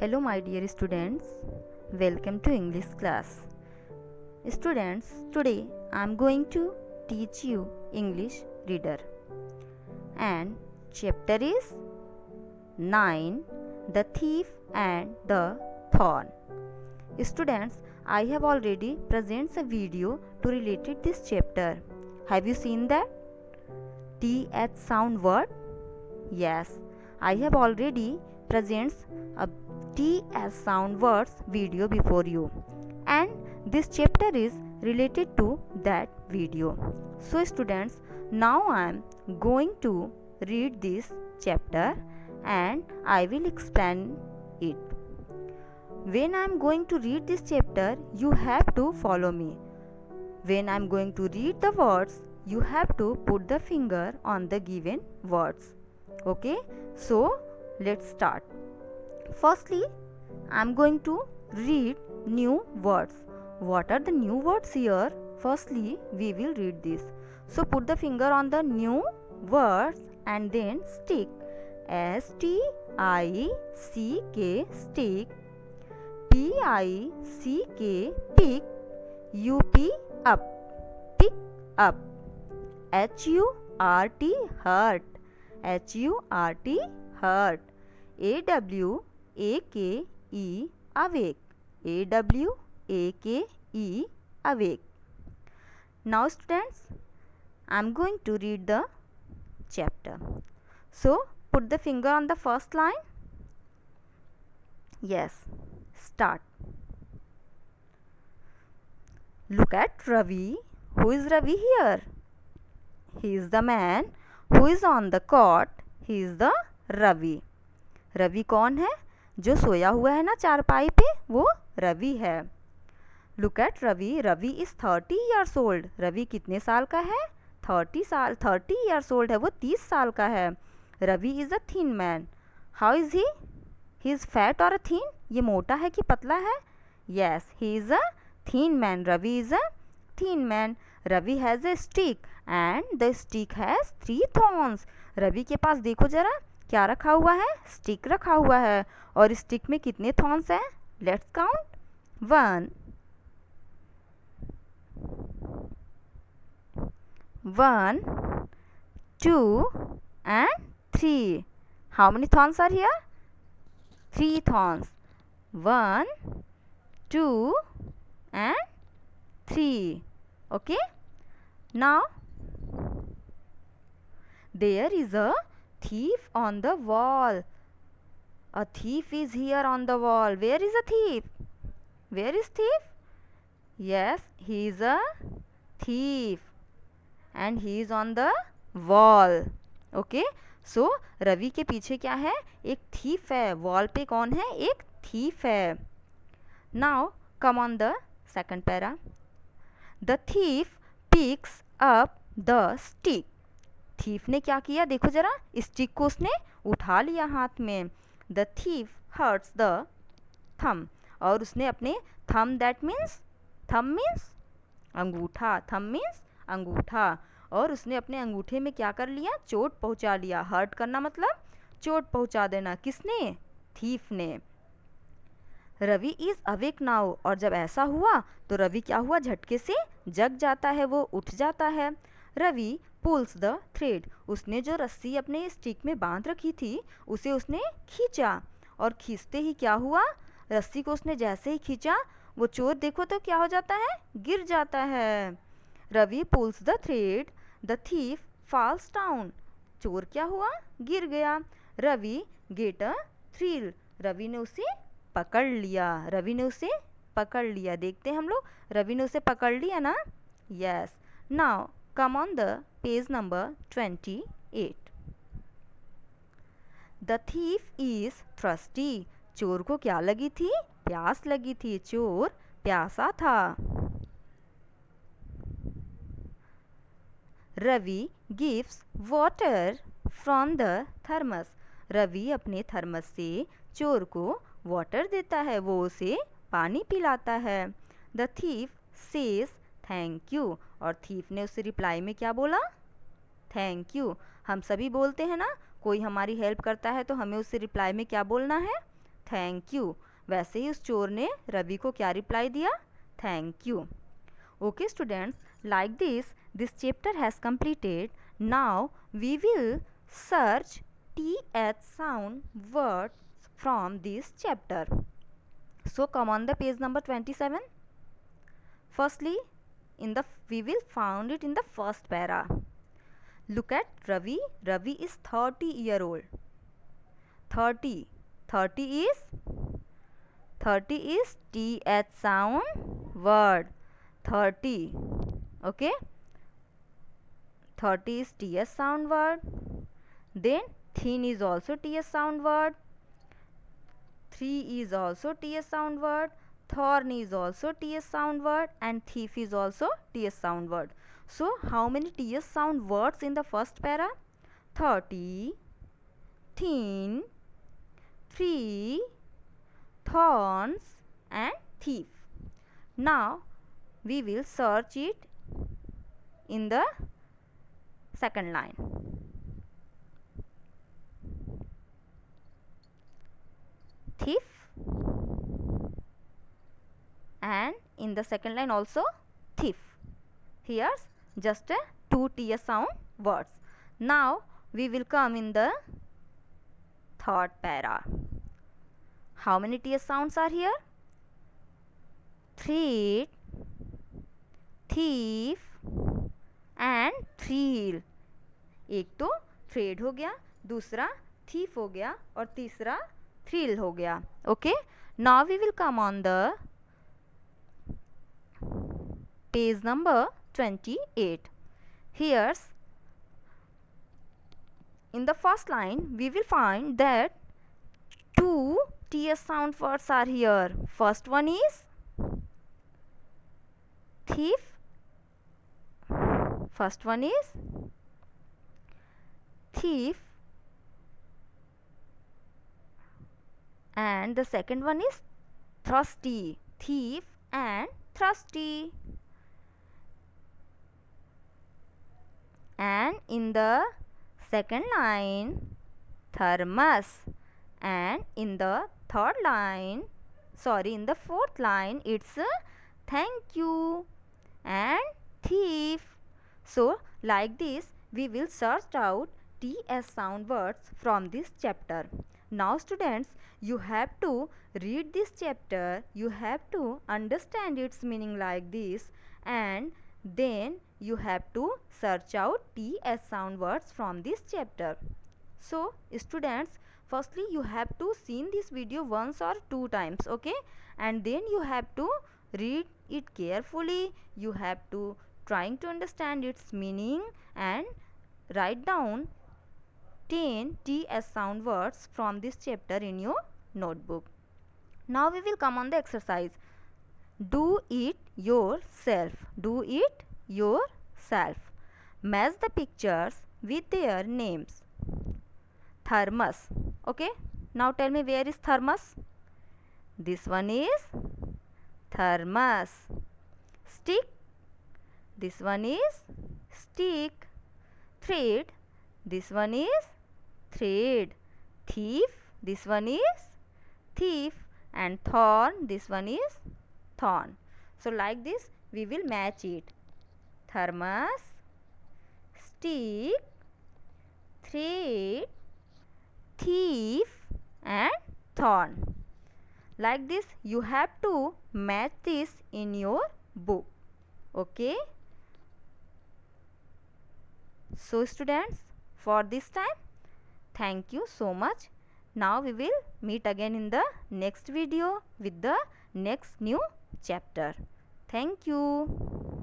Hello my dear students, welcome to English class. Students, today I am going to teach you English reader and chapter is 9, The Thief and the Thorn. Students, I have already presented a video to related this chapter. Have you seen that? TH sound word? Yes, I have already presents a TS sound words video before you, and this chapter is related to that video. So students, now I am going to read this chapter and I will explain it. When I am going to read this chapter, you have to follow me. When I am going to read the words, you have to put the finger on the given words. Okay, so let's start. Firstly, I am going to read new words. What are the new words here? Firstly, we will read this. So put the finger on the new words and then stick. S-T-I-C-K, stick. P-I-C-K, pick. U-P, up, pick up. H-U-R-T, hurt. H-U-R-T, hurt. A-W-A-K-E, awake. A-W-A-K-E, awake. Now students, I am going to read the chapter. So put the finger on the first line. Yes, start. Look at Ravi. Who is Ravi here? He is the man who is on the cot. He is the Ravi. Ravi कौन है? जो सोया हुआ है ना चारपाई पे, वो रवि है. Look at Ravi. Ravi is 30 years old. Ravi कितने साल का है? 30 years old है, वो 30 साल का है. Ravi is a thin man. How is he? He is fat और थिन. ये मोटा है कि पतला है? Yes, he is a thin man. Ravi is a thin man. Ravi has a stick and the stick has 3 thorns. Ravi के पास देखो जरा क्या रखा हुआ है? स्टिक रखा हुआ है. और स्टिक में कितने थॉर्न्स हैं? Let's count. 1 2 and 3. How many thorns are here? 3 thorns. 1 2 and 3. Okay, now there is a thief on the wall. A thief is here on the wall. Where is a thief? Where is thief? Yes, he is a thief and he is on the wall. Okay, so Ravi के पीछे क्या है? एक thief है. Wall पे कौन है? एक thief है. Now come on the second para. The thief picks up the stick. Thief ने क्या किया? देखो जरा, स्टिक को उसने उठा लिया हाथ में. The thief hertz the thumb. और उसने अपने थम, दैट मीन्स, थम मीन्स अंगूठा, थम मीन्स अंगूठा, और उसने अपने अंगूठे में क्या कर लिया? चोट पहुंचा लिया. हर्ट करना मतलब चोट पहुंचा देना. किसने? थीफ ने. Ravi is awake now. और जब ऐसा हुआ तो रवि क्या हुआ? झटके से जग जाता है, वो उठ जाता है. Ravi pulls the thread. उसने जो रस्सी अपने स्टिक में बांध रखी थी उसे उसने खींचा. और खींचते ही क्या हुआ? रस्सी को उसने जैसे ही खींचा, वो चोर देखो तो क्या हो जाता है? गिर जाता है. Ravi pulls the thread. The thief falls down. चोर क्या हुआ? गिर गया. Ravi get a thrill. Ravi ने उसे पकड़ लिया. रवि ने उसे पकड़ लिया. देखते हैं हम लोग, रवि ने उसे पकड़ लिया ना. Yes. Now come on the page number 28. The thief is thirsty. चोर को क्या लगी थी? प्यास लगी थी. चोर प्यासा था. Ravi gives water from the thermos. Ravi अपने थर्मस से चोर को वाटर देता है, वो उसे पानी पिलाता है. The thief says thank you. और थीफ ने उससे रिप्लाई में क्या बोला? Thank you. हम सभी बोलते हैं ना, कोई हमारी हेल्प करता है तो हमें उससे रिप्लाई में क्या बोलना है? Thank you. वैसे ही उस चोर ने रवि को क्या रिप्लाई दिया? Thank you. Okay students, like this chapter has completed. Now we will search th sound words from this chapter. So come on the page number 27. Firstly, we will found it in the first para. Look at Ravi. Ravi is 30-year-old. 30. 30 is th sound word. 30. Okay, 30 is ts sound word. Then thin is also ts sound word. 3 is also ts sound word. Thorn is also ts sound word, and thief is also ts sound word. So how many ts sound words in the first para? 30, thin, 3, thorns, and thief. Now we will search it in the second line. Thief, and in the second line also thief. Here's just a 2 ts sound words. Now we will come in the third para. How many ts sounds are here? Threat, thief and thrill. एक तो thread हो गया, दूसरा thief हो गया और तीसरा thrill हो गया. Okay, now we will come on the page number 28. Here's in the first line we will find that two ts sound words are here. First one is thief. First one is thief, and the second one is thirsty. Thief and thirsty. And in the second line thermos, and in the third line, sorry, in the fourth line it's thank you and thief. So like this we will search out ts sound words from this chapter. Now students, you have to read this chapter, you have to understand its meaning like this, and then you have to search out ts sound words from this chapter. So students, firstly you have to seen this video once or two times, okay, and then you have to read it carefully. You have to trying to understand its meaning and write down 10 ts sound words from this chapter in your notebook. Now we will come on the exercise. Do it yourself. Do it yourself. Match the pictures with their names. Thermos. Okay, now tell me, where is thermos? This one is thermos. Stick. This one is stick. Thread. This one is thread. Thief. This one is thief. And thorn. This one is thorn. So like this we will match it. Thermos, stick, thread, thief and thorn. Like this you have to match this in your book. Okay, so students, for this time thank you so much. Now we will meet again in the next video with the next new chapter. Thank you.